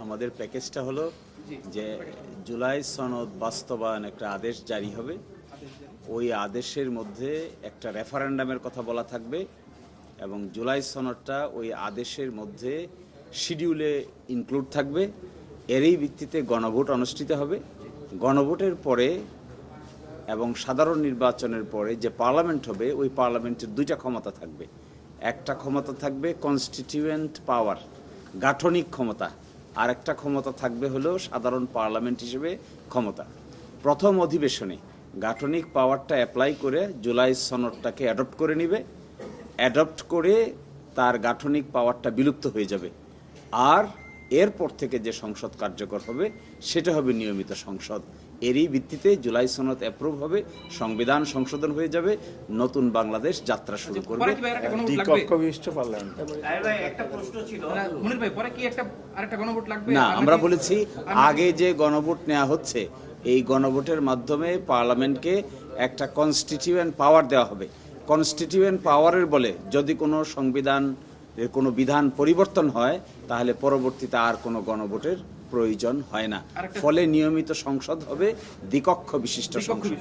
আমাদের প্যাকেজটা হলো যে জুলাই সনদ বাস্তবায়ন একটা আদেশ জারি হবে। ওই আদেশের মধ্যে একটা রেফারেন্ডামের কথা বলা থাকবে এবং জুলাই সনদটা ওই আদেশের মধ্যে শিডিউলে ইনক্লুড থাকবে। এরই ভিত্তিতে গণভোট অনুষ্ঠিত হবে। গণভোটের পরে এবং সাধারণ নির্বাচনের পরে যে পার্লামেন্ট হবে, ওই পার্লামেন্টের দুইটা ক্ষমতা থাকবে। একটা ক্ষমতা থাকবে কনস্টিটিউয়েন্ট পাওয়ার, গাঠনিক ক্ষমতা, আর একটা ক্ষমতা থাকবে হলো সাধারণ পার্লামেন্ট হিসেবে ক্ষমতা। প্রথম অধিবেশনে গাঠনিক পাওয়ারটা অ্যাপ্লাই করে জুলাই সনদটাকে অ্যাডপ্ট করে নেবে। অ্যাডপ্ট করে তার গাঠনিক পাওয়ারটা বিলুপ্ত হয়ে যাবে। আর এরপর থেকে যে সংসদ কার্যকর হবে সেটা হবে নিয়মিত সংসদ। এরই ভিত্তিতে জুলাই সনদ অ্যাপ্রুভ হবে, সংবিধান সংশোধন হয়ে যাবে, নতুন বাংলাদেশ যাত্রা শুরু করবে। না, আমরা বলেছি আগে যে গণভোট নেওয়া হচ্ছে, এই গণভোটের মাধ্যমে পার্লামেন্টকে একটা কনস্টিটিউয়েন্ট পাওয়ার দেওয়া হবে। কনস্টিটিউয়েন্ট পাওয়ারের বলে যদি কোনো সংবিধান কোনো বিধান পরিবর্তন হয়, তাহলে পরবর্তীতে আর কোনো গণভোটের প্রয়োজন হয় না। ফলে নিয়মিত সংসদ হবে, দ্বিকক্ষ বিশিষ্ট সংসদ।